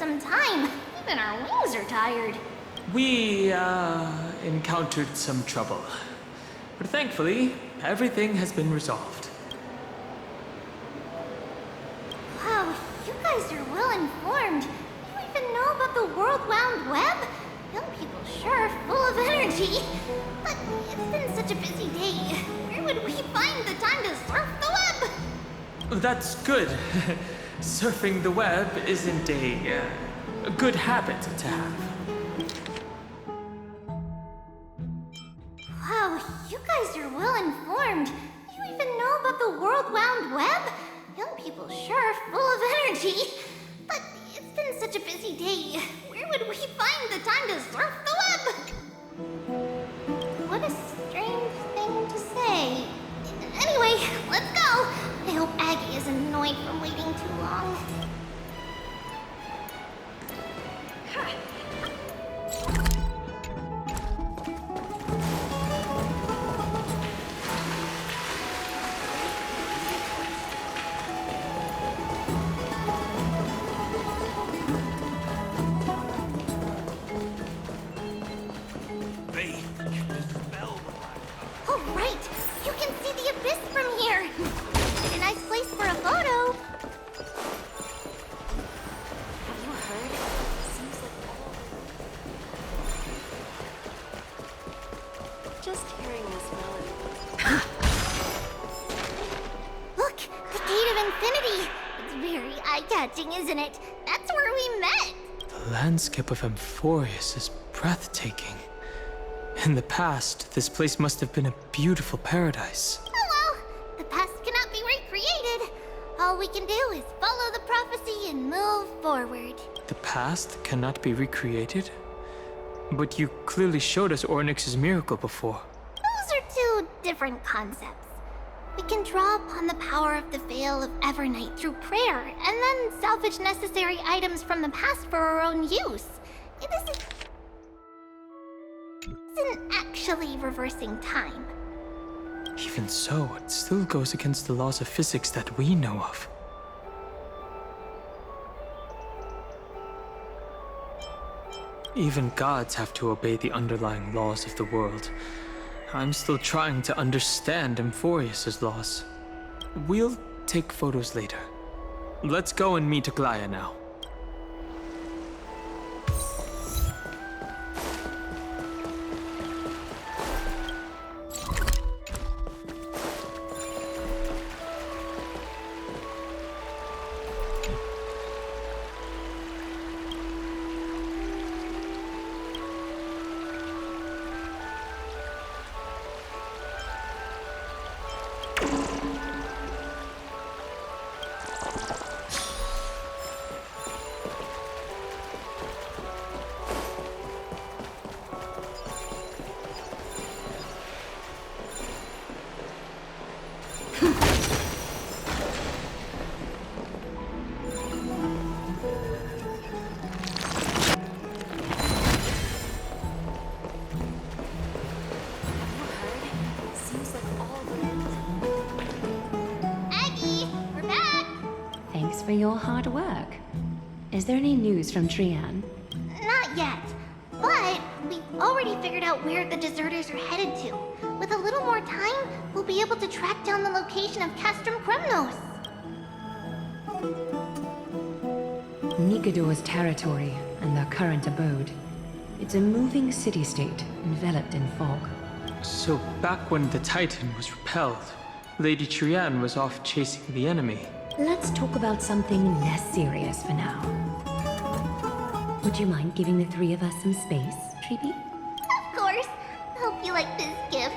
some time. Even our wings are tired. We, encountered some trouble. But thankfully, everything has been resolved. Wow, you guys are well informed. You even know about the World Wound Web? Young people sure are full of energy. But it's been such a busy day. Where would we find the time to surf the web? That's good. Surfing the web isn't a good habit to have. Wow, you guys are well informed. You even know about the World Wound Web? Young people sure are full of energy. But it's been such a busy day. Where would we find the time to surf the web? What a strange thing to say. Anyway, let's go. I hope Aggie isn't annoyed from waiting too long. Oh, right! You can see the abyss from here! A nice place for a photo! Have you heard? Seems like all... Just hearing this melody. Look! The Gate of Infinity! It's very eye-catching, isn't it? That's where we met! The landscape of Amphoreus is breathtaking. In the past, this place must have been a beautiful paradise. Oh well, the past cannot be recreated. All we can do is follow the prophecy and move forward. The past cannot be recreated? But you clearly showed us Ornyx's miracle before. Those are two different concepts. We can draw upon the power of the Veil of Evernight through prayer, and then salvage necessary items from the past for our own use. It isn't actually reversing time. Even so, it still goes against the laws of physics that we know of. Even gods have to obey the underlying laws of the world. I'm still trying to understand Amphoreus' laws. We'll take photos later. Let's go and meet Aglaya now. For your hard work. Is there any news from Trian? Not yet, but we've already figured out where the deserters are headed to. With a little more time, we'll be able to track down the location of Castrum Kremnos. Nikador's territory and their current abode. It's a moving city-state enveloped in fog. So back when the Titan was repelled, Lady Trian was off chasing the enemy. Let's talk about something less serious for now. Would you mind giving the three of us some space, Treeby? Of course. Hope you like this gift.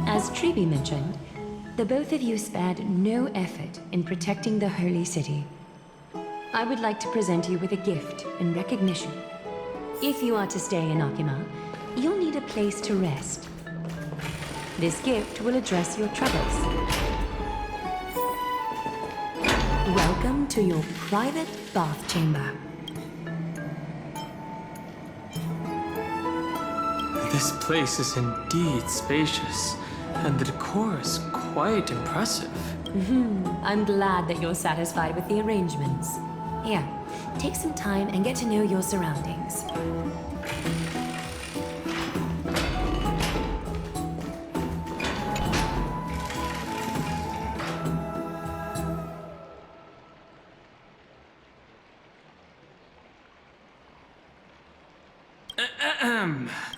As Treeby mentioned, the both of you spared no effort in protecting the holy city. I would like to present you with a gift in recognition. If you are to stay in Akima, you'll need a place to rest. This gift will address your troubles. Welcome to your private bath chamber. This place is indeed spacious, and the decor is quite impressive. I'm glad that you're satisfied with the arrangements. Here, take some time and get to know your surroundings.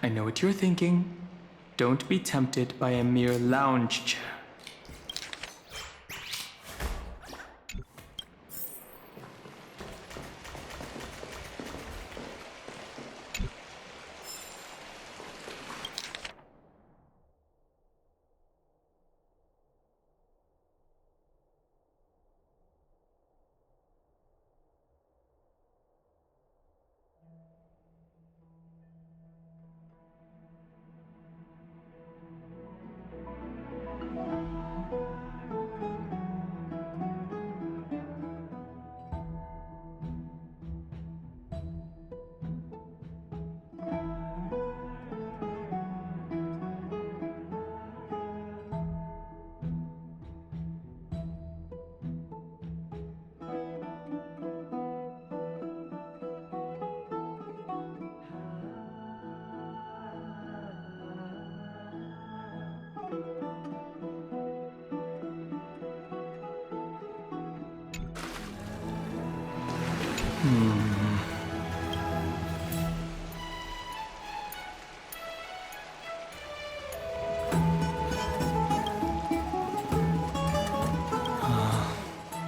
I know what you're thinking. Don't be tempted by a mere lounge chair.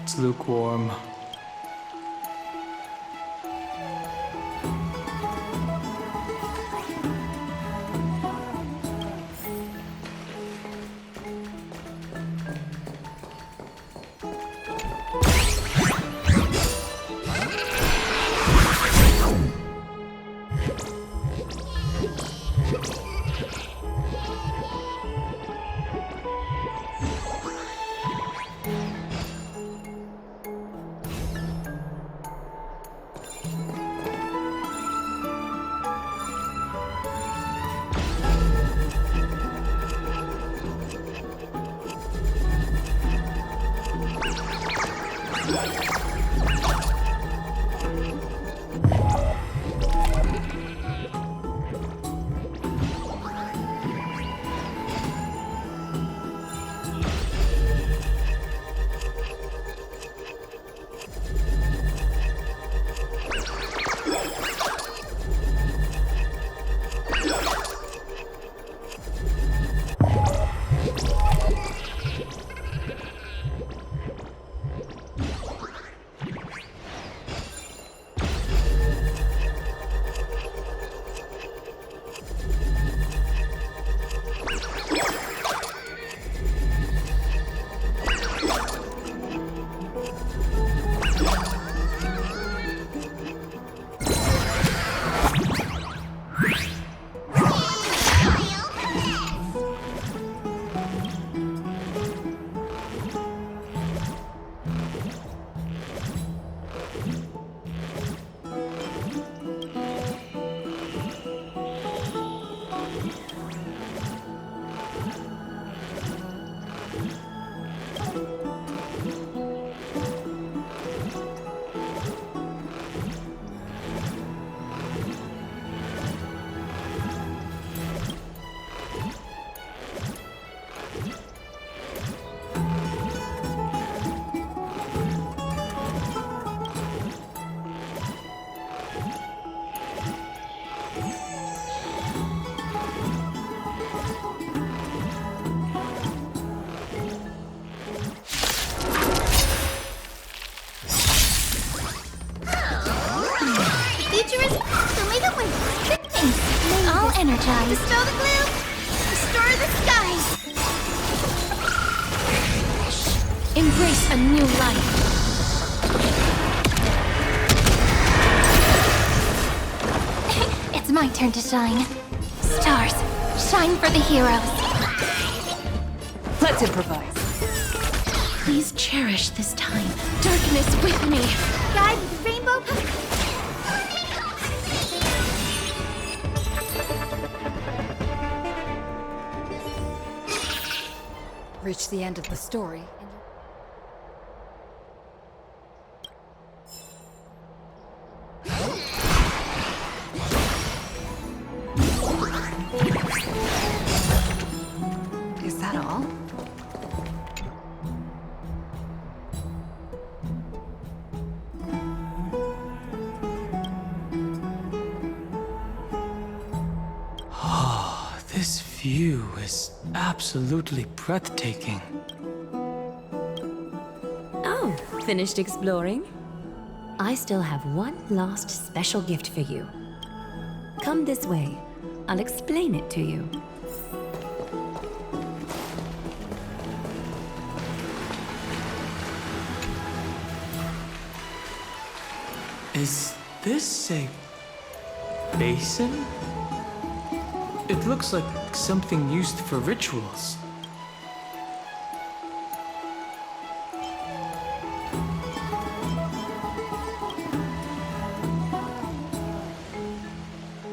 It's lukewarm. energize. Dispel the gloom! Restore the skies! Embrace a new life. It's my turn to shine. Stars, shine for the heroes. Let's improvise. Please cherish this time. Darkness with me. Guide with rainbow. Reach the end of the story. view is absolutely breathtaking. Oh, finished exploring? I still have one last special gift for you. Come this way. I'll explain it to you. Is this a basin? It looks like something used for rituals.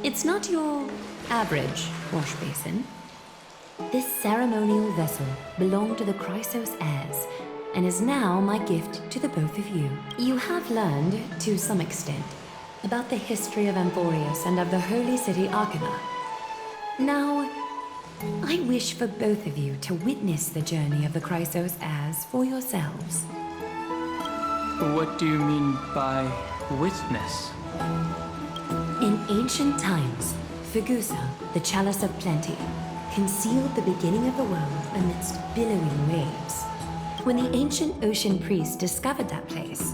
It's not your average wash basin. This ceremonial vessel belonged to the Chrysos heirs and is now my gift to the both of you. You have learned, to some extent, about the history of Amphoreus and of the holy city Arcana. Now, I wish for both of you to witness the journey of the Chrysos heirs for yourselves. What do you mean by witness? In ancient times, Fugusa, the chalice of plenty, concealed the beginning of the world amidst billowing waves. When the ancient ocean priests discovered that place,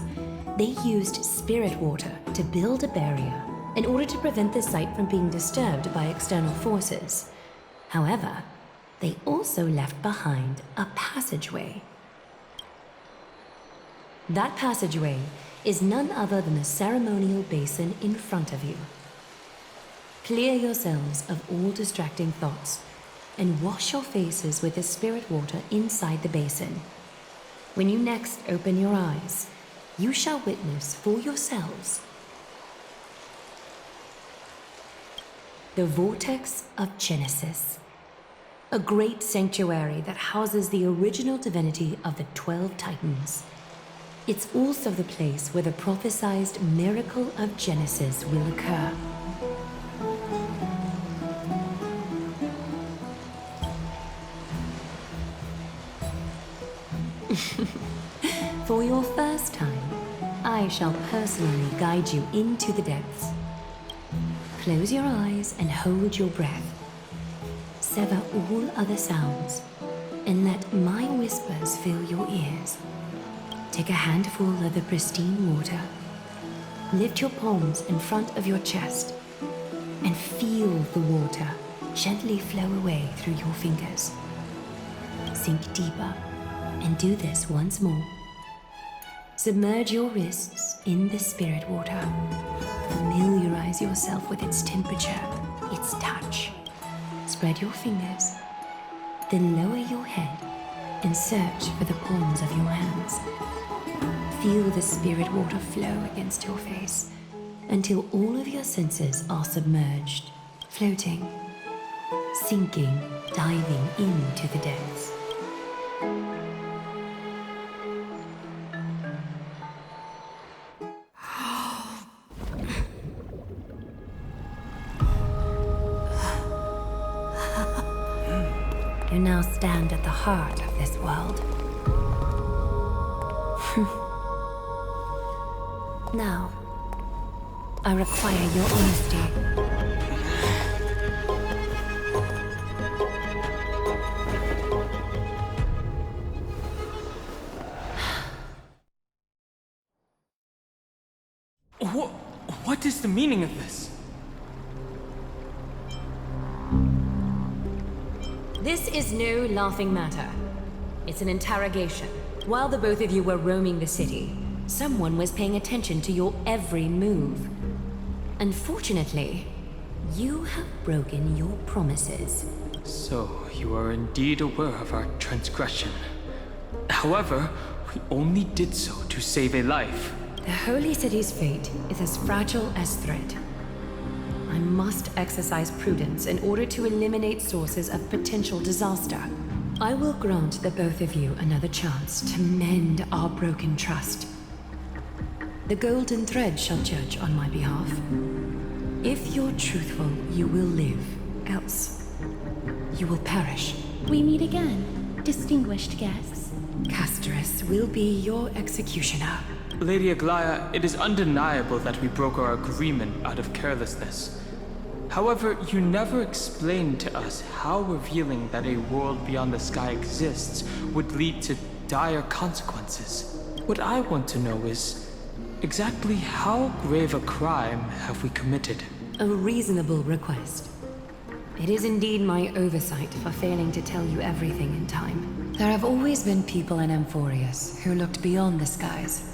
they used spirit water to build a barrier in order to prevent the site from being disturbed by external forces. However, they also left behind a passageway. That passageway is none other than the ceremonial basin in front of you. Clear yourselves of all distracting thoughts and wash your faces with the spirit water inside the basin. When you next open your eyes, you shall witness for yourselves the Vortex of Genesis, a great sanctuary that houses the original divinity of the 12 Titans. It's also the place where the prophesied miracle of Genesis will occur. For your first time, I shall personally guide you into the depths. Close your eyes and hold your breath. Sever all other sounds and let my whispers fill your ears. Take a handful of the pristine water. Lift your palms in front of your chest and feel the water gently flow away through your fingers. Sink deeper and do this once more. Submerge your wrists in the spirit water. Familiarize yourself with its temperature, its touch. Spread your fingers, then lower your head and search for the palms of your hands. Feel the spirit water flow against your face until all of your senses are submerged, floating, sinking, diving into the depths. You now stand at the heart of this world. Now, I require your honesty. What is the meaning of this? This is no laughing matter. It's an interrogation. While the both of you were roaming the city, someone was paying attention to your every move. Unfortunately, you have broken your promises. So, you are indeed aware of our transgression. However, we only did so to save a life. The Holy City's fate is as fragile as thread. I must exercise prudence in order to eliminate sources of potential disaster. I will grant the both of you another chance to mend our broken trust. The golden thread shall judge on my behalf. If you're truthful, you will live. Else, you will perish. We meet again, distinguished guests. Castorus will be your executioner. Lady Aglaya, it is undeniable that we broke our agreement out of carelessness. However, you never explained to us how revealing that a world beyond the sky exists would lead to dire consequences. What I want to know is, exactly how grave a crime have we committed? A reasonable request. It is indeed my oversight for failing to tell you everything in time. There have always been people in Amphoreus who looked beyond the skies.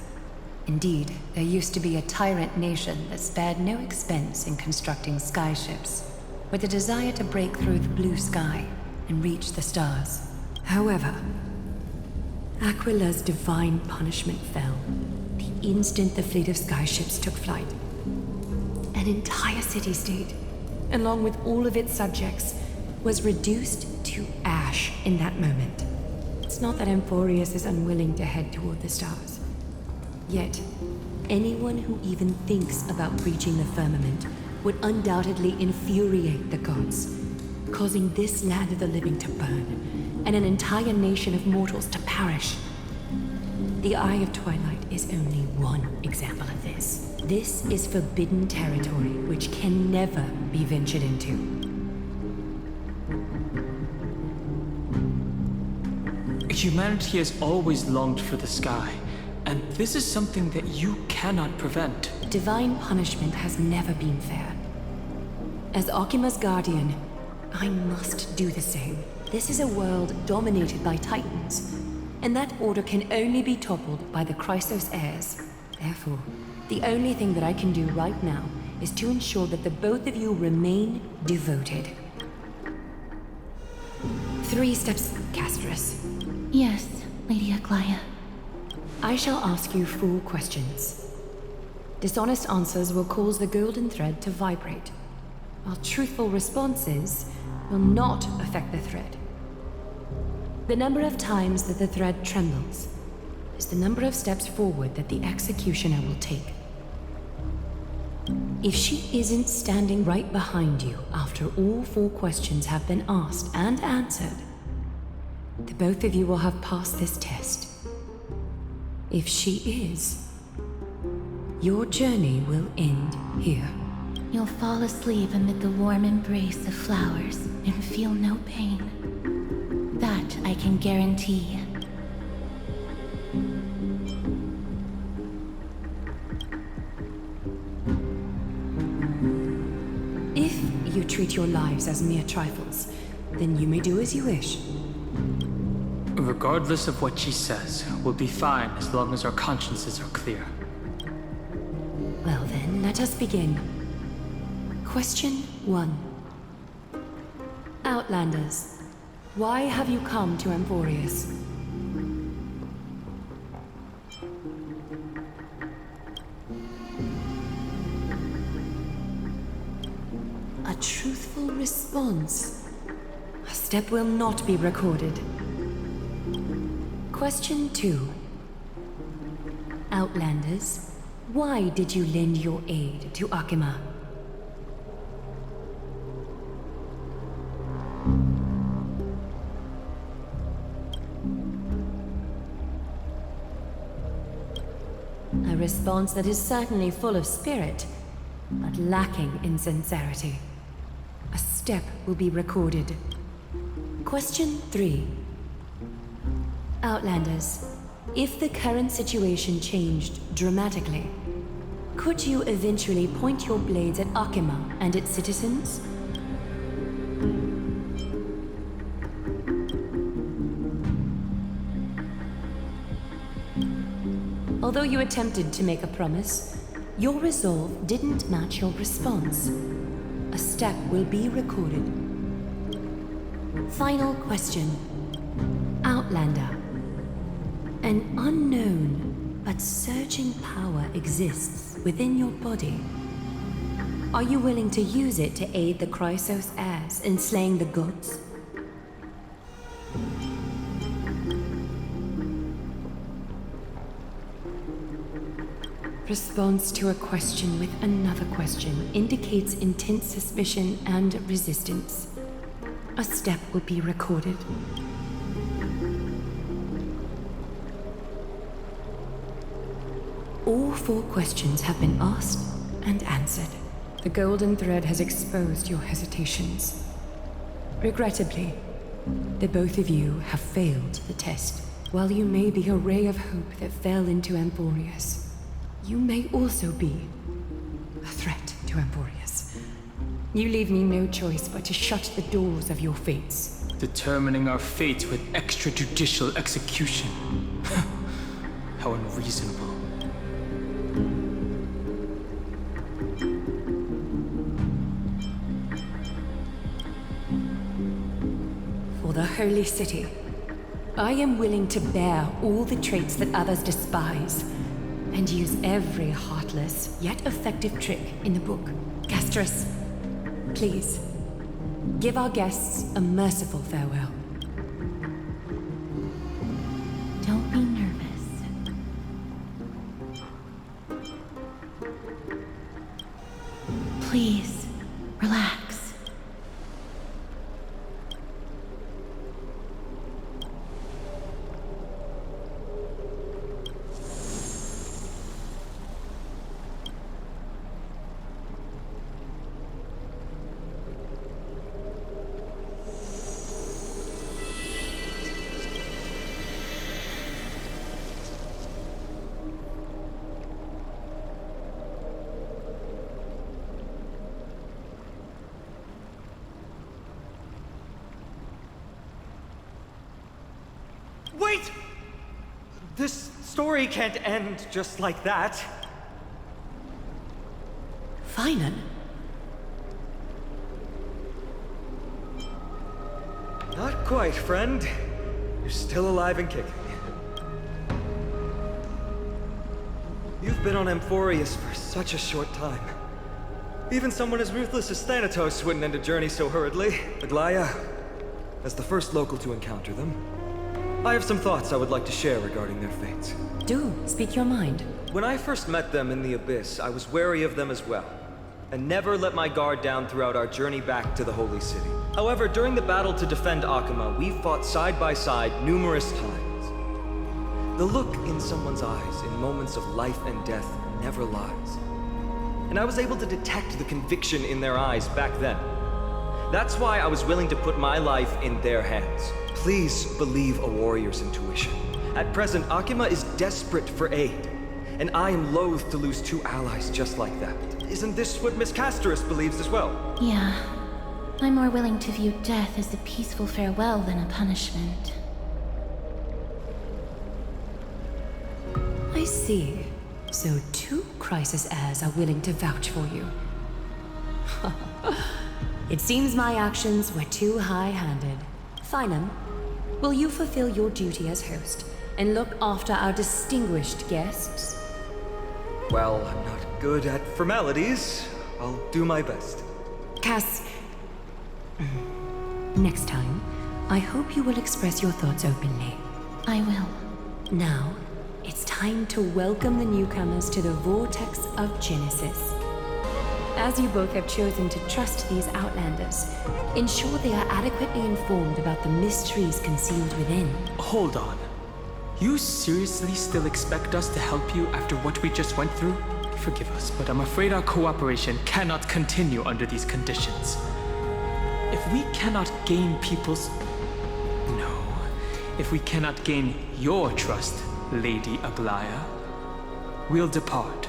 Indeed, there used to be a tyrant nation that spared no expense in constructing skyships, with a desire to break through the blue sky and reach the stars. However, Aquila's divine punishment fell the instant the fleet of skyships took flight. An entire city-state, along with all of its subjects, was reduced to ash in that moment. It's not that Amphoreus is unwilling to head toward the stars. Yet, anyone who even thinks about reaching the firmament would undoubtedly infuriate the gods, causing this land of the living to burn, and an entire nation of mortals to perish. The Eye of Twilight is only one example of this. This is forbidden territory which can never be ventured into. Humanity has always longed for the sky, and this is something that you cannot prevent. Divine punishment has never been fair. As Okima's guardian, I must do the same. This is a world dominated by titans, and that order can only be toppled by the Chrysos heirs. Therefore, the only thing that I can do right now is to ensure that the both of you remain devoted. 3 steps, Castrus. Yes, Lady Aglaya. I shall ask you 4 questions. Dishonest answers will cause the golden thread to vibrate, while truthful responses will not affect the thread. The number of times that the thread trembles is the number of steps forward that the executioner will take. If she isn't standing right behind you after all 4 questions have been asked and answered, the both of you will have passed this test. If she is, your journey will end here. You'll fall asleep amid the warm embrace of flowers and feel no pain. That I can guarantee. If you treat your lives as mere trifles, then you may do as you wish. Regardless of what she says, we'll be fine as long as our consciences are clear. Well then, let us begin. Question 1. Outlanders, why have you come to Amphoreus? A truthful response. A step will not be recorded. Question 2. Outlanders, why did you lend your aid to Akima? A response that is certainly full of spirit, but lacking in sincerity. A step will be recorded. Question 3. Outlanders, if the current situation changed dramatically, could you eventually point your blades at Akima and its citizens? Although you attempted to make a promise, your resolve didn't match your response. A step will be recorded. Final question. Outlander. An unknown but surging power exists within your body. Are you willing to use it to aid the Chrysos heirs in slaying the gods? Response to a question with another question indicates intense suspicion and resistance. A step will be recorded. All 4 questions have been asked and answered. The golden thread has exposed your hesitations. Regrettably, the both of you have failed the test. While you may be a ray of hope that fell into Amphoreus, you may also be a threat to Amphoreus. You leave me no choice but to shut the doors of your fates. Determining our fate with extrajudicial execution. How unreasonable. For the Holy City, I am willing to bear all the traits that others despise, and use every heartless yet effective trick in the book. Gastrus, please, give our guests a merciful farewell. Don't be nervous. Please, relax. Wait! This story can't end just like that. Finan? Not quite, friend. You're still alive and kicking. You've been on Amphoreus for such a short time. Even someone as ruthless as Thanatos wouldn't end a journey so hurriedly. Aglaya, as the first local to encounter them, I have some thoughts I would like to share regarding their fates. Do speak your mind. When I first met them in the Abyss, I was wary of them as well, and never let my guard down throughout our journey back to the Holy City. However, during the battle to defend Akama, we fought side by side numerous times. The look in someone's eyes in moments of life and death never lies. And I was able to detect the conviction in their eyes back then. That's why I was willing to put my life in their hands. Please believe a warrior's intuition. At present, Akima is desperate for aid, and I am loath to lose two allies just like that. Isn't this what Miss Casterus believes as well? Yeah. I'm more willing to view death as a peaceful farewell than a punishment. I see. So two crisis heirs are willing to vouch for you. It seems my actions were too high-handed. Finan, will you fulfill your duty as host and look after our distinguished guests? Well, I'm not good at formalities. I'll do my best. Cass, next time, I hope you will express your thoughts openly. I will. Now, it's time to welcome the newcomers to the Vortex of Genesis. As you both have chosen to trust these Outlanders, ensure they are adequately informed about the mysteries concealed within. Hold on. You seriously still expect us to help you after what we just went through? Forgive us, but I'm afraid our cooperation cannot continue under these conditions. If we cannot gain people's... No. If we cannot gain your trust, Lady Aglaya, we'll depart.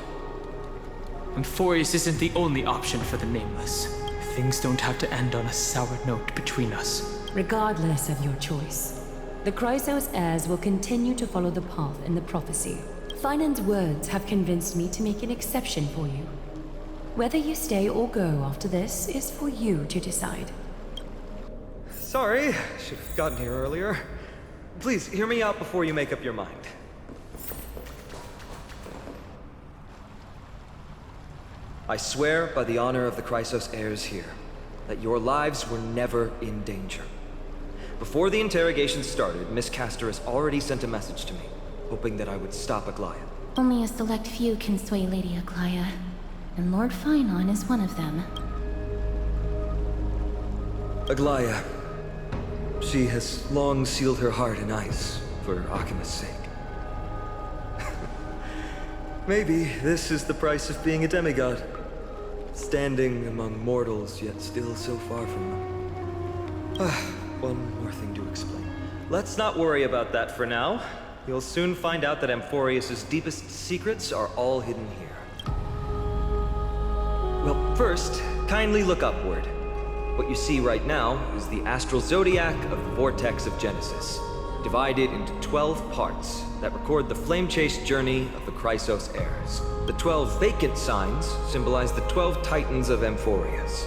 Amphoreus isn't the only option for the Nameless. Things don't have to end on a sour note between us. Regardless of your choice, the Chrysos heirs will continue to follow the path in the prophecy. Finan's words have convinced me to make an exception for you. Whether you stay or go after this is for you to decide. Sorry, should have gotten here earlier. Please, hear me out before you make up your mind. I swear by the honor of the Chrysos heirs here, that your lives were never in danger. Before the interrogation started, Miss Casterus already sent a message to me, hoping that I would stop Aglaya. Only a select few can sway Lady Aglaya, and Lord Finon is one of them. Aglaya, she has long sealed her heart in ice for Akima's sake. Maybe this is the price of being a demigod. standing among mortals, yet still so far from them. One more thing to explain. Let's not worry about that for now. You'll soon find out that Amphoreus' deepest secrets are all hidden here. Well, first, kindly look upward. What you see right now is the astral zodiac of the Vortex of Genesis, divided into 12 parts that record the flame-chased journey of the Chrysos heirs. The 12 vacant signs symbolize the 12 titans of Amphoreus,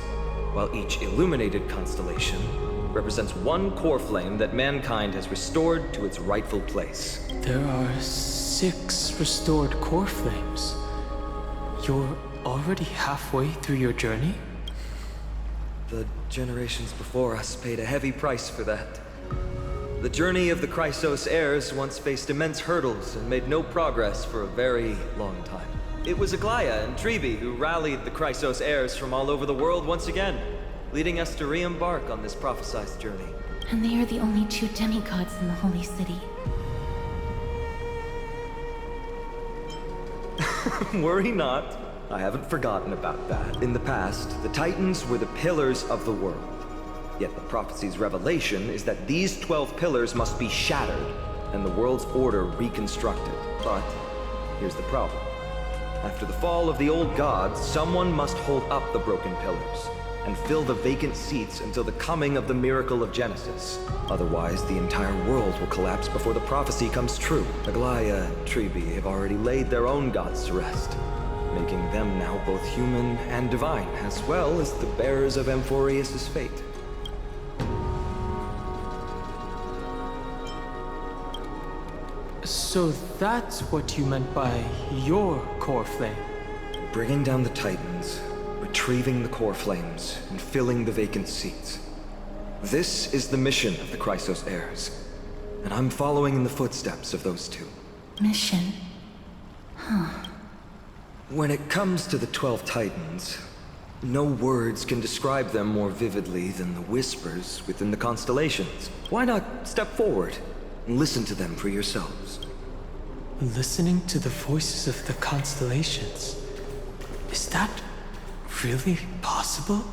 while each illuminated constellation represents one core flame that mankind has restored to its rightful place. There are 6 restored core flames. You're already halfway through your journey? The generations before us paid a heavy price for that. The journey of the Chrysos heirs once faced immense hurdles and made no progress for a very long time. It was Aglaya and Trebi who rallied the Chrysos heirs from all over the world once again, leading us to re-embark on this prophesized journey. And they are the only 2 demigods in the Holy City. Worry not. I haven't forgotten about that. In the past, the Titans were the pillars of the world. Yet the prophecy's revelation is that these 12 pillars must be shattered and the world's order reconstructed. But here's the problem. After the fall of the old gods, someone must hold up the broken pillars and fill the vacant seats until the coming of the miracle of Genesis. Otherwise, the entire world will collapse before the prophecy comes true. Aglaya and Trebi have already laid their own gods to rest, making them now both human and divine, as well as the bearers of Amphoreus' fate. So that's what you meant by your core flame. Bringing down the Titans, retrieving the core flames, and filling the vacant seats. This is the mission of the Chrysos heirs, and I'm following in the footsteps of those 2. Mission? When it comes to the 12 Titans, no words can describe them more vividly than the whispers within the constellations. Why not step forward and listen to them for yourselves? Listening to the voices of the constellations. Is that really possible?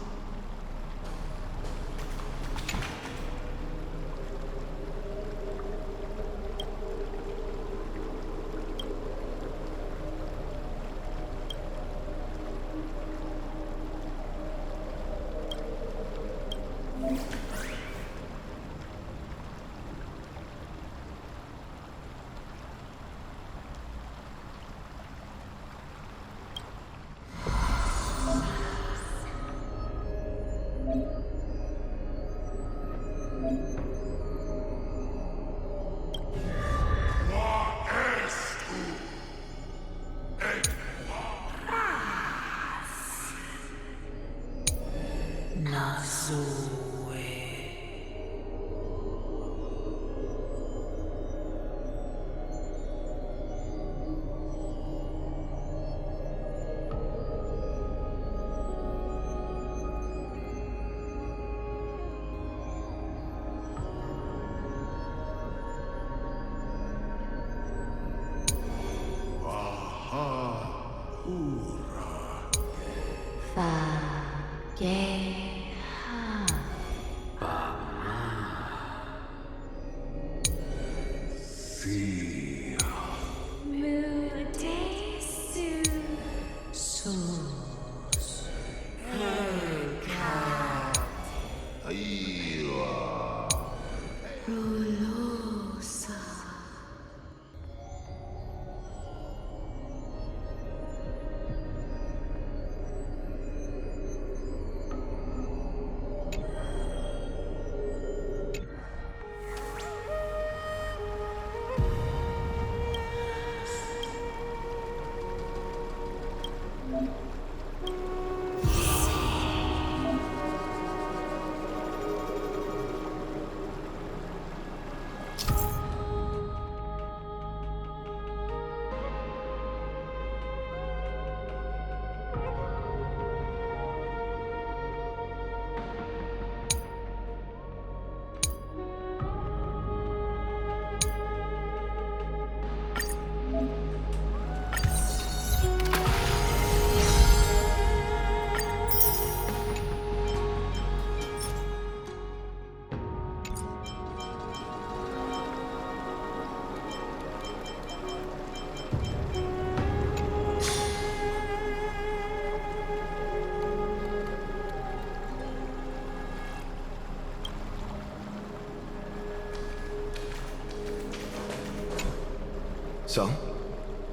So?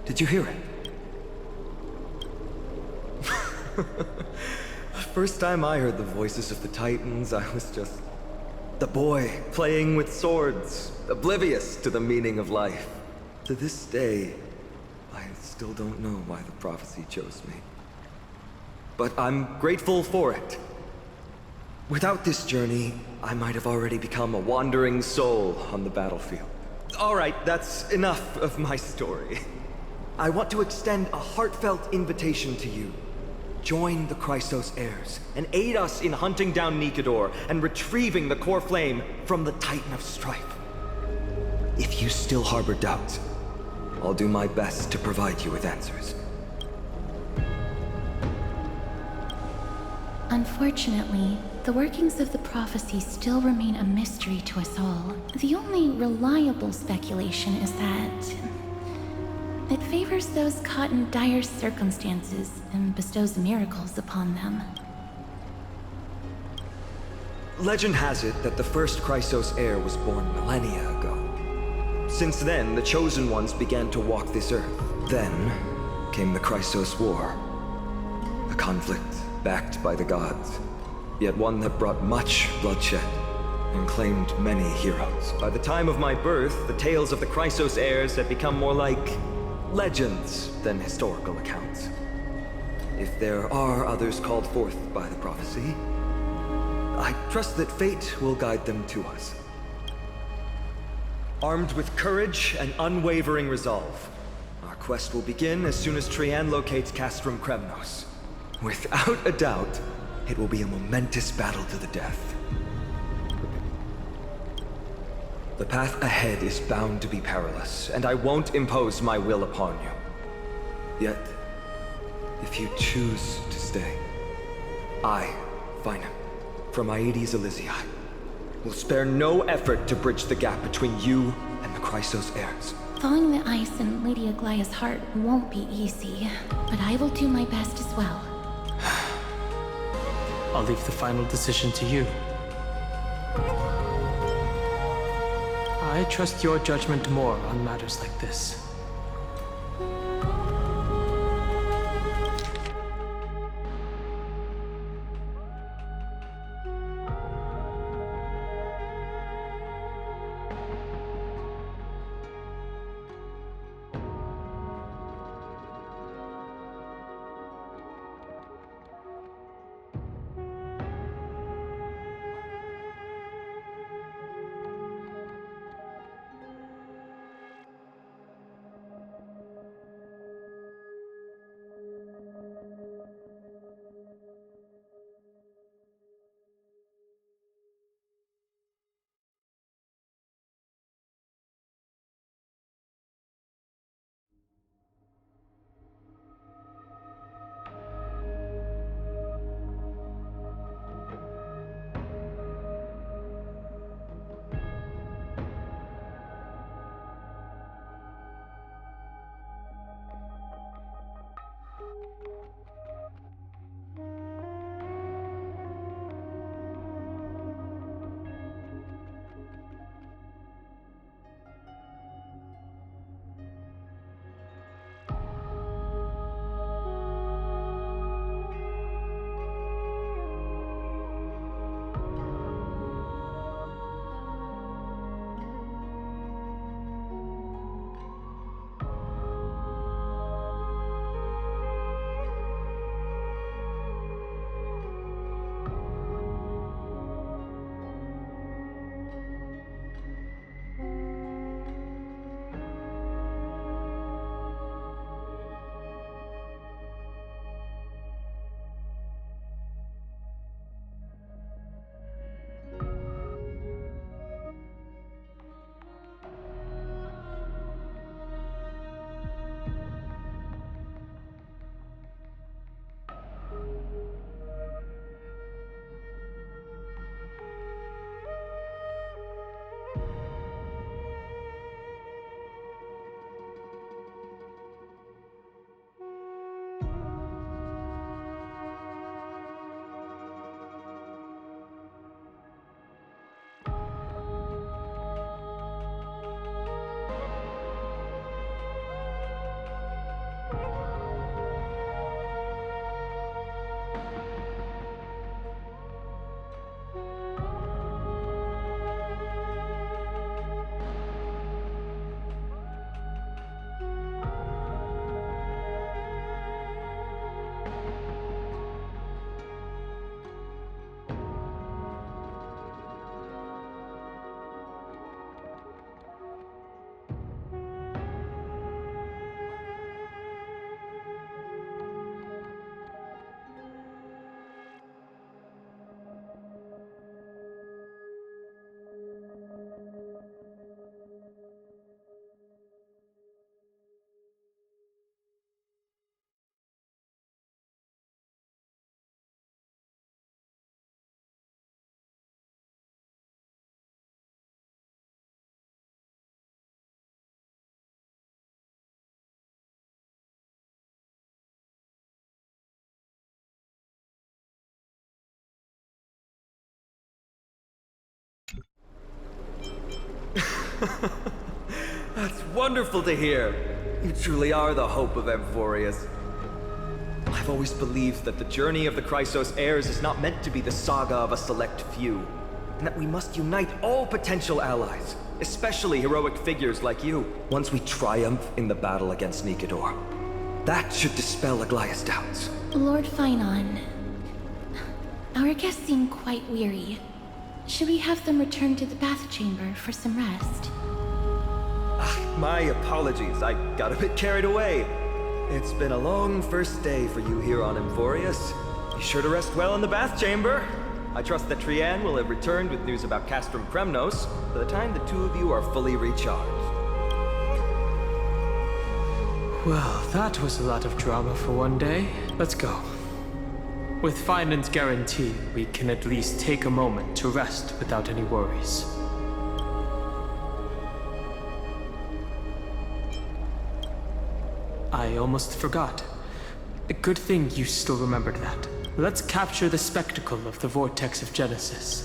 Did you hear it? The first time I heard the voices of the Titans, I was just the boy playing with swords, oblivious to the meaning of life. To this day, I still don't know why the prophecy chose me. But I'm grateful for it. Without this journey, I might have already become a wandering soul on the battlefield. All right, that's enough of my story. I want to extend a heartfelt invitation to you. Join the Chrysos heirs and aid us in hunting down Nikedor and retrieving the core flame from the Titan of Strife. If you still harbor doubts, I'll do my best to provide you with answers. Unfortunately, the workings of the prophecy still remain a mystery to us all. The only reliable speculation is that it favors those caught in dire circumstances and bestows miracles upon them. Legend has it that the first Chrysos heir was born millennia ago. Since then, the Chosen Ones began to walk this earth. Then came the Chrysos War. A conflict backed by the gods, yet one that brought much bloodshed and claimed many heroes. By the time of my birth, the tales of the Chrysos heirs had become more like legends than historical accounts. If there are others called forth by the prophecy, I trust that fate will guide them to us. Armed with courage and unwavering resolve, our quest will begin as soon as Trian locates Castrum Kremnos. Without a doubt, it will be a momentous battle to the death. The path ahead is bound to be perilous, and I won't impose my will upon you. Yet, if you choose to stay, I, Finam, from Aedes Elysiae, will spare no effort to bridge the gap between you and the Chrysos heirs. Thawing the ice in Lady Aglaya's heart won't be easy, but I will do my best as well. I'll leave the final decision to you. I trust your judgment more on matters like this. That's wonderful to hear. You truly are the hope of Amphoreus. I've always believed that the journey of the Chrysos heirs is not meant to be the saga of a select few, and that we must unite all potential allies, especially heroic figures like you, once we triumph in the battle against Nikedor. That should dispel Aglaya's doubts. Lord Finon, our guests seem quite weary. Should we have them return to the bath chamber for some rest? My apologies, I got a bit carried away. It's been a long first day for you here on Amphoreus. Be sure to rest well in the bath chamber. I trust that Trianne will have returned with news about Castrum Kremnos by the time the two of you are fully recharged. Well, that was a lot of drama for one day. Let's go. With Finon's guarantee, we can at least take a moment to rest without any worries. I almost forgot. A good thing you still remembered that. Let's capture the spectacle of the Vortex of Genesis.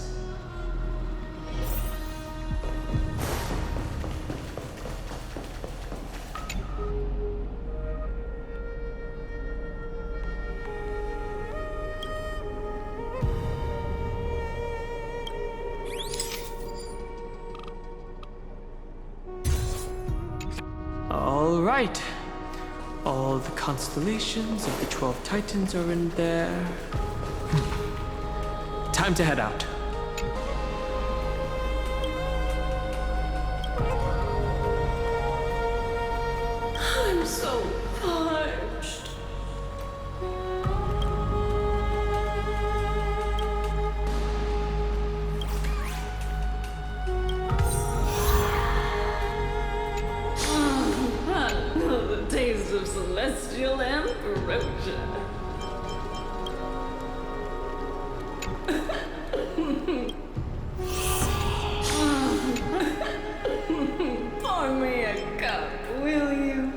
All right. All the constellations of the 12 Titans are in there. Time to head out. I'm so parched. The taste of celestial ambrosia. Pour me a cup, will you?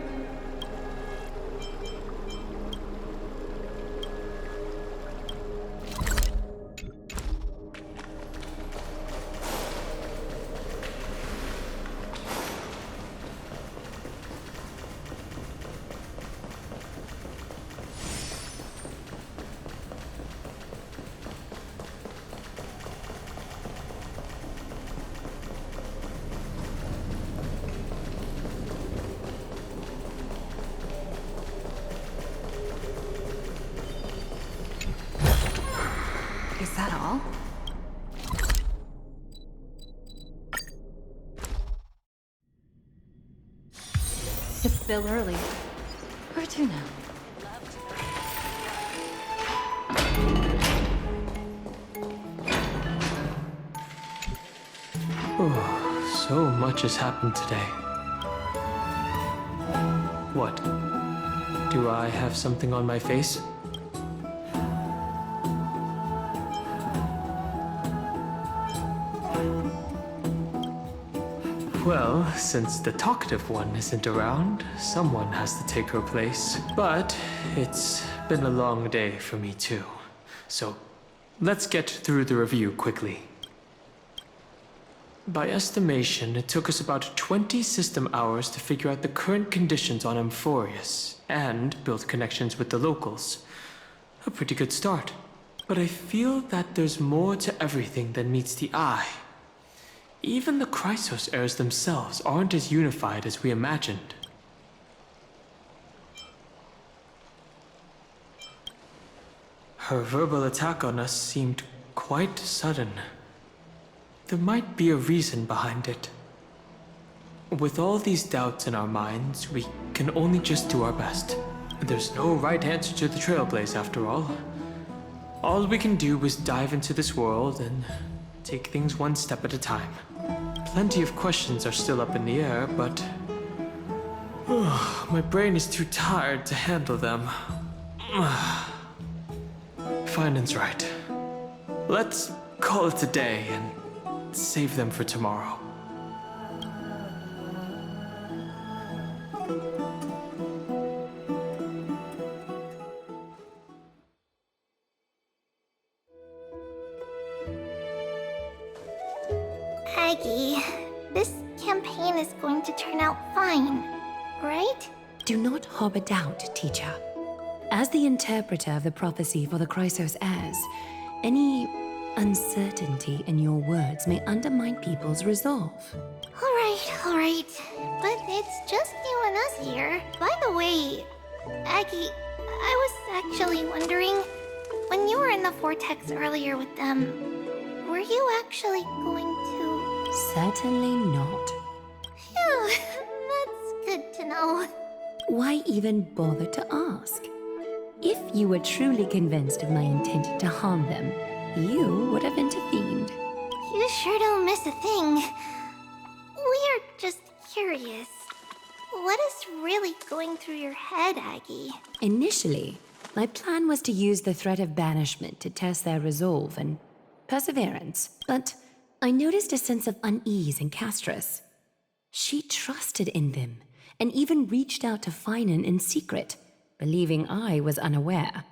Is that all? It's still early. Where to now? Oh, so much has happened today. What? Do I have something on my face? Well, since the talkative one isn't around, someone has to take her place. But it's been a long day for me too. So let's get through the review quickly. By estimation, it took us about 20 system hours to figure out the current conditions on Amphoreus and build connections with the locals. A pretty good start. But I feel that there's more to everything than meets the eye. Even the Chrysos heirs themselves aren't as unified as we imagined. Her verbal attack on us seemed quite sudden. There might be a reason behind it. With all these doubts in our minds, we can only just do our best. There's no right answer to the Trailblaze after all. All we can do is dive into this world and take things one step at a time. Plenty of questions are still up in the air, but my brain is too tired to handle them. Finon's right. Let's call it a day and save them for tomorrow. Aggie, this campaign is going to turn out fine, right? Do not harbor doubt, teacher. As the interpreter of the prophecy for the Chrysos heirs, any uncertainty in your words may undermine people's resolve. Alright. But it's just you and us here. By the way, Aggie, I was actually wondering, when you were in the vortex earlier with them, were you actually going to... Certainly not. Phew, that's good to know. Why even bother to ask? If you were truly convinced of my intent to harm them, you would have intervened. You sure don't miss a thing. We're just curious. What is really going through your head, Aggie? Initially, my plan was to use the threat of banishment to test their resolve and perseverance, but I noticed a sense of unease in Castris. She trusted in them, and even reached out to Finan in secret, believing I was unaware.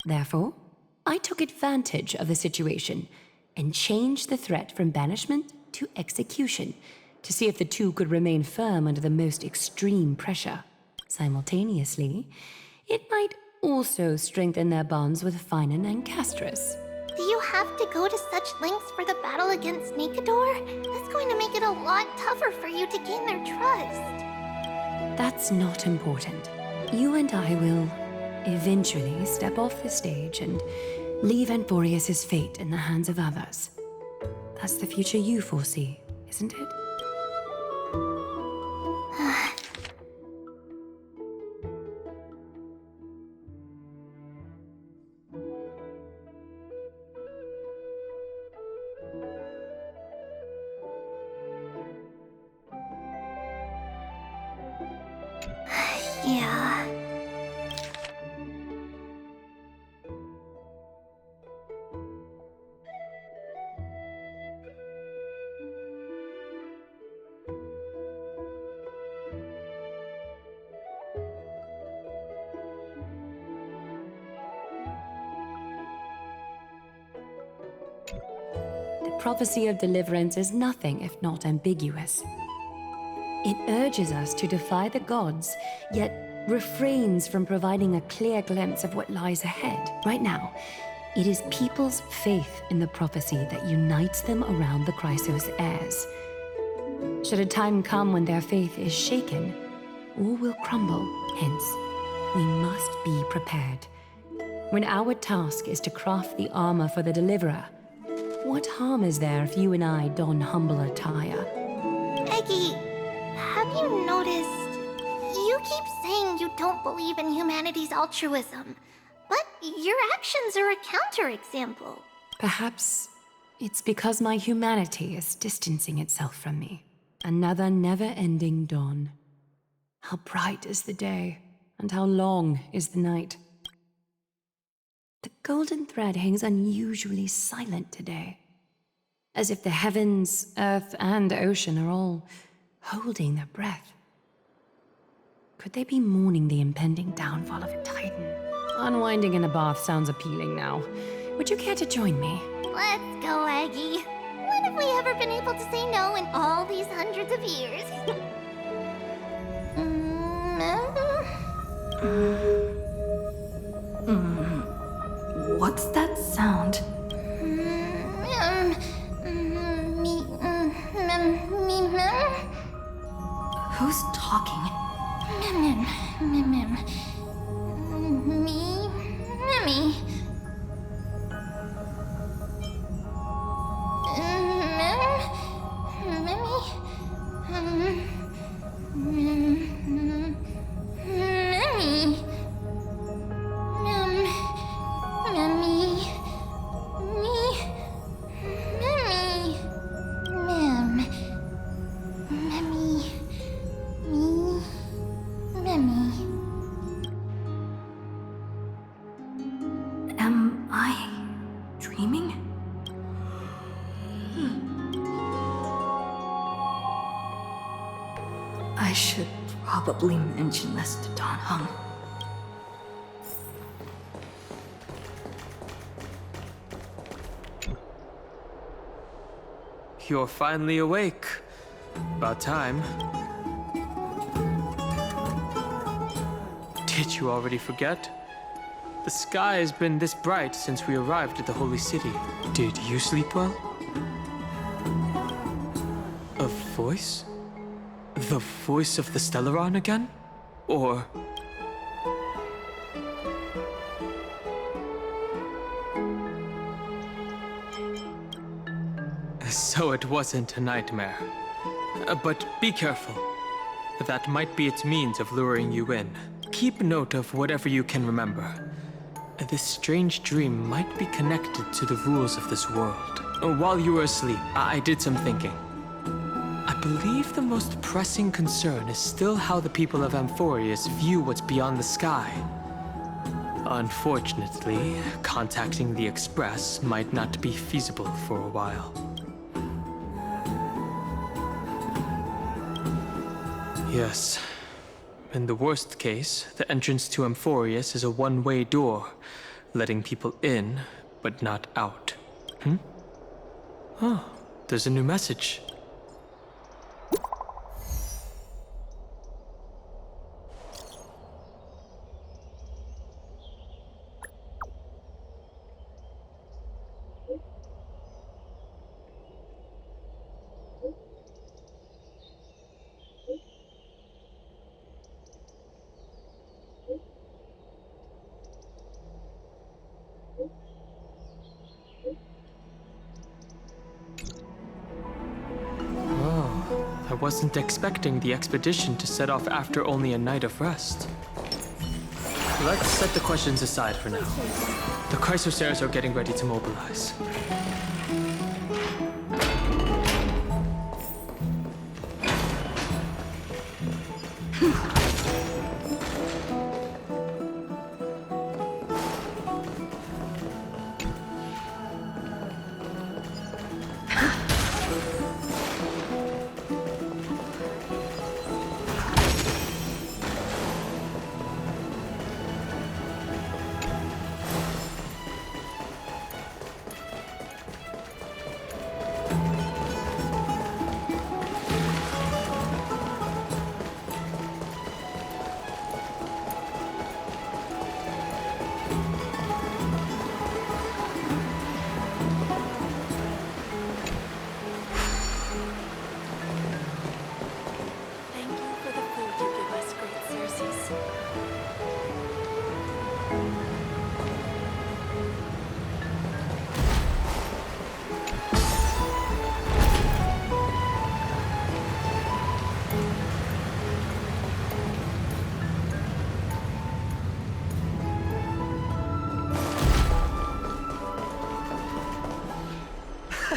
Therefore, I took advantage of the situation and changed the threat from banishment to execution to see if the two could remain firm under the most extreme pressure. Simultaneously, it might also strengthen their bonds with Finan and Castris. Do you have to go to such lengths for the battle against Nikador? That's going to make it a lot tougher for you to gain their trust. That's not important. You and I will eventually step off the stage and leave Amphoreus' fate in the hands of others. That's the future you foresee, isn't it? Yeah. The prophecy of deliverance is nothing if not ambiguous. It urges us to defy the gods, yet refrains from providing a clear glimpse of what lies ahead. Right now, it is people's faith in the prophecy that unites them around the Chrysos heirs. Should a time come when their faith is shaken, all will crumble. Hence, we must be prepared. When our task is to craft the armor for the deliverer, what harm is there if you and I don humble attire? Eggie, have you noticed? You keep saying you don't believe in humanity's altruism, but your actions are a counterexample. Perhaps it's because my humanity is distancing itself from me. Another never-ending dawn. How bright is the day, and how long is the night. The golden thread hangs unusually silent today, as if the heavens, earth, and ocean are all holding their breath. Could they be mourning the impending downfall of a titan? Unwinding in a bath sounds appealing now. Would you care to join me? Let's go, Aggie. When have we ever been able to say no in all these hundreds of years? What's that sound? Who's talking? Mimi. Am I dreaming? I should probably mention this to Don Hung. You're finally awake. About time. Did you already forget? The sky has been this bright since we arrived at the Holy City. Did you sleep well? A voice? The voice of the Stellaron again? Or... So it wasn't a nightmare. But be careful. That might be its means of luring you in. Keep note of whatever you can remember. This strange dream might be connected to the rules of this world. While you were asleep, I did some thinking. I believe the most pressing concern is still how the people of Amphoreus view what's beyond the sky. Unfortunately, contacting the Express might not be feasible for a while. Yes. In the worst case, the entrance to Amphoreus is a one-way door, letting people in, but not out. Oh, there's a new message. I wasn't expecting the expedition to set off after only a night of rest. Let's set the questions aside for now. The Chrysosaurs are getting ready to mobilize.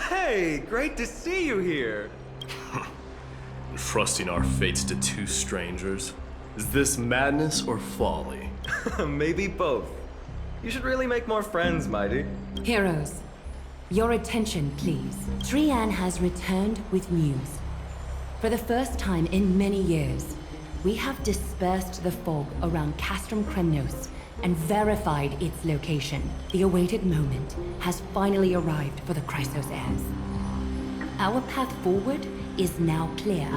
Hey, great to see you here. Trusting our fates to two strangers? Is this madness or folly? Maybe both. You should really make more friends, Mighty. Heroes, your attention, please. Trian has returned with news. For the first time in many years, we have dispersed the fog around Castrum Kremnos and verified its location. The awaited moment has finally arrived for the Chrysos heirs. Our path forward is now clear.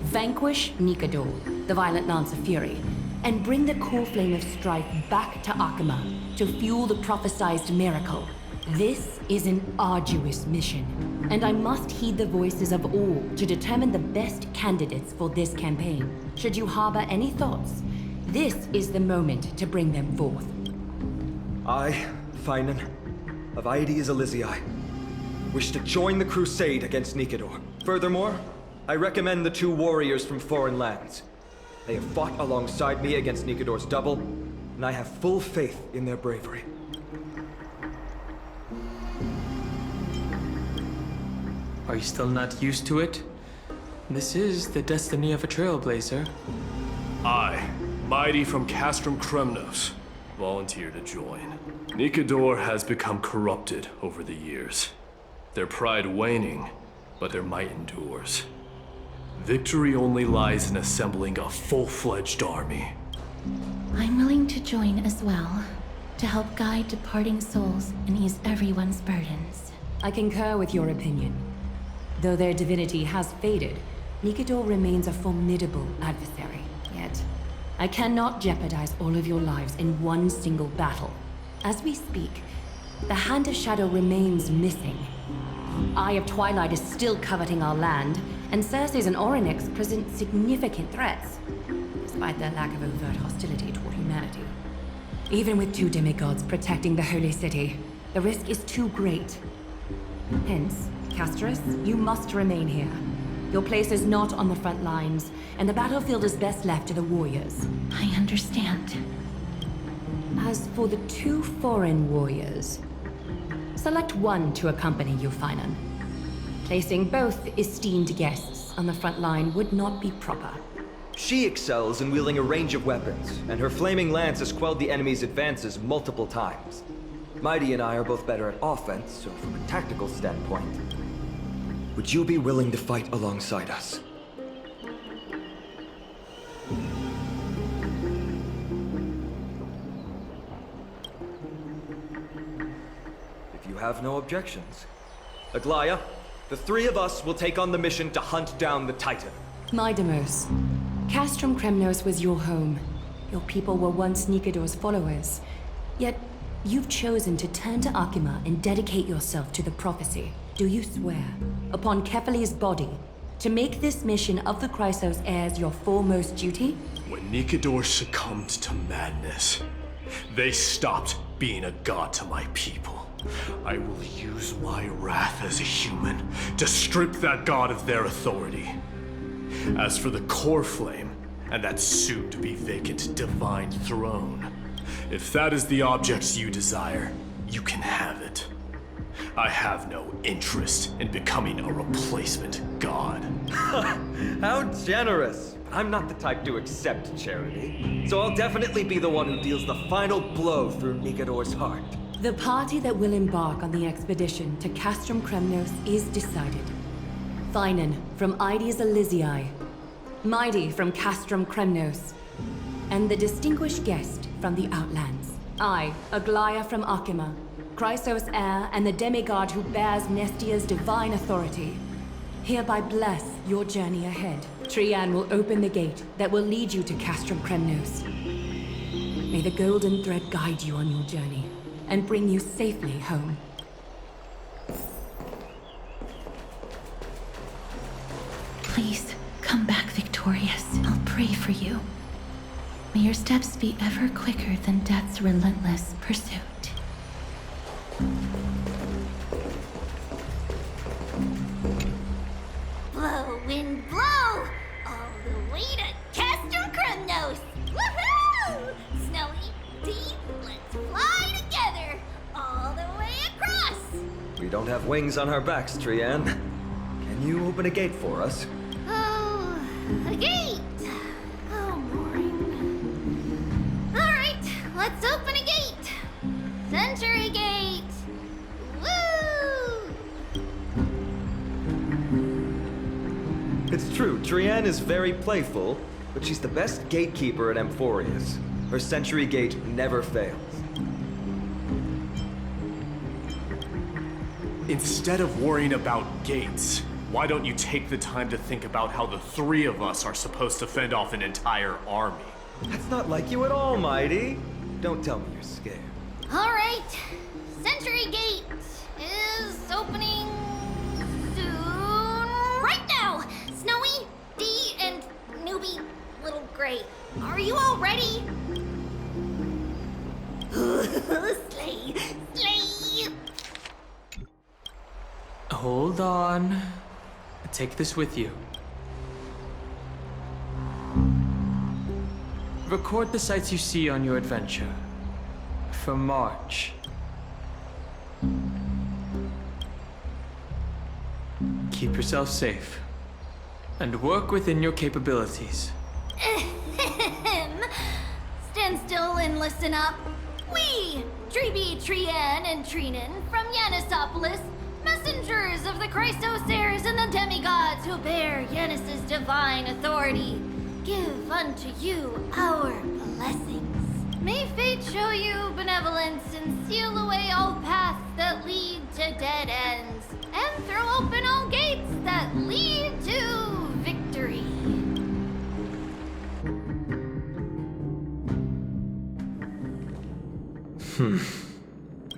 Vanquish Nikador, the Violent Lance of Fury, and bring the cool flame of strife back to Akama to fuel the prophesized miracle. This is an arduous mission, and I must heed the voices of all to determine the best candidates for this campaign. Should you harbor any thoughts, this is the moment to bring them forth. I, Finan, of Aedes Elysiae, wish to join the crusade against Nikador. Furthermore, I recommend the two warriors from foreign lands. They have fought alongside me against Nikador's double, and I have full faith in their bravery. Are you still not used to it? This is the destiny of a trailblazer. I, Mighty from Castrum Kremnos, volunteer to join. Nikador has become corrupted over the years. Their pride waning, but their might endures. Victory only lies in assembling a full-fledged army. I'm willing to join as well, to help guide departing souls and ease everyone's burdens. I concur with your opinion. Though their divinity has faded, Nikador remains a formidable adversary, yet I cannot jeopardize all of your lives in one single battle. As we speak, the Hand of Shadow remains missing. Eye of Twilight is still coveting our land, and Circes and Orynyx present significant threats, despite their lack of overt hostility toward humanity. Even with 2 demigods protecting the Holy City, the risk is too great. Hence, Castorus, you must remain here. Your place is not on the front lines, and the battlefield is best left to the warriors. I understand. As for the 2 foreign warriors, select one to accompany you, Finan. Placing both esteemed guests on the front line would not be proper. She excels in wielding a range of weapons, and her flaming lance has quelled the enemy's advances multiple times. Mighty and I are both better at offense, so from a tactical standpoint, would you be willing to fight alongside us? If you have no objections. Aglaya, the 3 of us will take on the mission to hunt down the Titan. Mydemos, Castrum Kremnos was your home. Your people were once Nikador's followers. Yet, you've chosen to turn to Akima and dedicate yourself to the prophecy. Do you swear, upon Kefali's body, to make this mission of the Chrysos heirs your foremost duty? When Nikador succumbed to madness, they stopped being a god to my people. I will use my wrath as a human to strip that god of their authority. As for the core flame, and that soon-to-be vacant divine throne, if that is the object you desire, you can have it. I have no interest in becoming a replacement god. How generous! I'm not the type to accept charity, so I'll definitely be the one who deals the final blow through Nikador's heart. The party that will embark on the expedition to Castrum Kremnos is decided. Finan from Ides Elysiae, Mighty from Castrum Kremnos, and the distinguished guest from the Outlands. I, Aglaya from Akima, Chrysos heir and the demigod who bears Nestia's divine authority, hereby bless your journey ahead. Trian will open the gate that will lead you to Castrum Kremnos. May the golden thread guide you on your journey and bring you safely home. Please, come back victorious. I'll pray for you. May your steps be ever quicker than death's relentless pursuit. Blow, wind, blow! All the way to Castrum Kremnos! Woohoo! Snowy, Dee, let's fly together! All the way across! We don't have wings on our backs, Trian. Can you open a gate for us? Oh, a gate! Oh, boring. Alright, let's open a gate! Century Gate! Woo! It's true, Trian is very playful, but she's the best gatekeeper at Amphoreus. Her Century Gate never fails. Instead of worrying about gates, why don't you take the time to think about how the 3 of us are supposed to fend off an entire army? That's not like you at all, Mighty. Don't tell me you're scared. Alright, Century Gate is opening soon. Right now! Snowy, Dee, and newbie Little Gray. Are you all ready? Slay! Slay! Hold on. Take this with you. Record the sights you see on your adventure. For March. Keep yourself safe. And work within your capabilities. Stand still and listen up. We, Treeby, Trian, and Trinan from Yanisopolis, messengers of the Chrysos heirs and the demigods who bear Yanis's divine authority, give unto you our blessings. May fate show you benevolence and seal away all paths that lead to dead ends, and throw open all gates that lead to victory.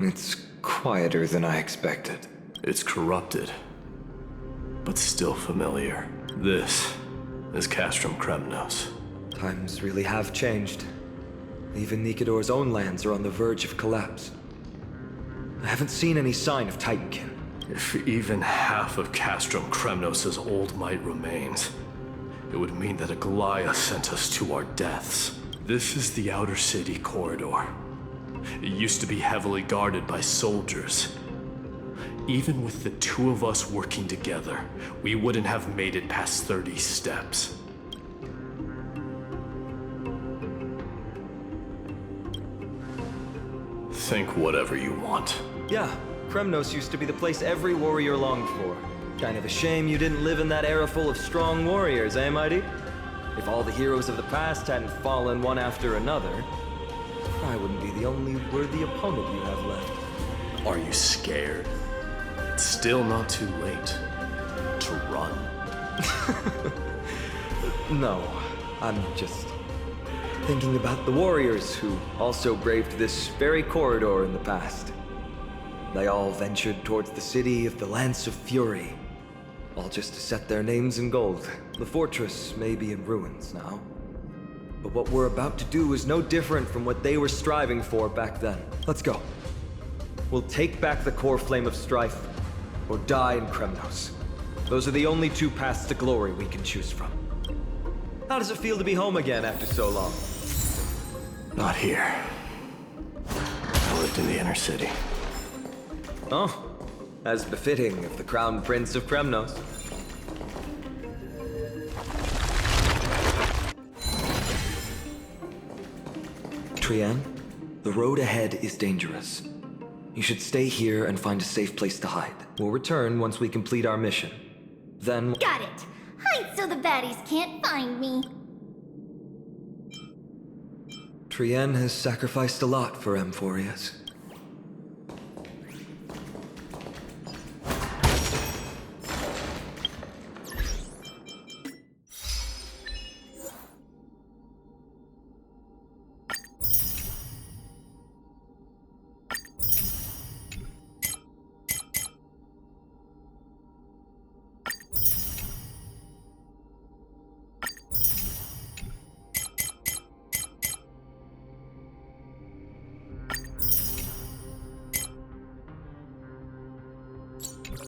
It's quieter than I expected. It's corrupted, but still familiar. This is Castrum Kremnos. Times really have changed. Even Nikador's own lands are on the verge of collapse. I haven't seen any sign of Titankin. If even half of Castrum Kremnos' old might remains, it would mean that Aglaya sent us to our deaths. This is the outer city corridor. It used to be heavily guarded by soldiers. Even with the two of us working together, we wouldn't have made it past 30 steps. Think whatever you want. Yeah, Kremnos used to be the place every warrior longed for. Kind of a shame you didn't live in that era full of strong warriors, eh, Mighty? If all the heroes of the past hadn't fallen one after another, I wouldn't be the only worthy opponent you have left. Are you scared? It's still not too late to run. No, I'm just thinking about the warriors who also braved this very corridor in the past. They all ventured towards the city of the Lance of Fury, all just to set their names in gold. The fortress may be in ruins now, but what we're about to do is no different from what they were striving for back then. Let's go. We'll take back the core flame of strife, or die in Kremnos. Those are the only two paths to glory we can choose from. How does it feel to be home again after so long? Not here. I lived in the inner city. Oh, as befitting of the Crown Prince of Kremnos. Trienne, the road ahead is dangerous. You should stay here and find a safe place to hide. We'll return once we complete our mission. Then... Got it. Hide so the baddies can't find me. Trienne has sacrificed a lot for Amphoreus.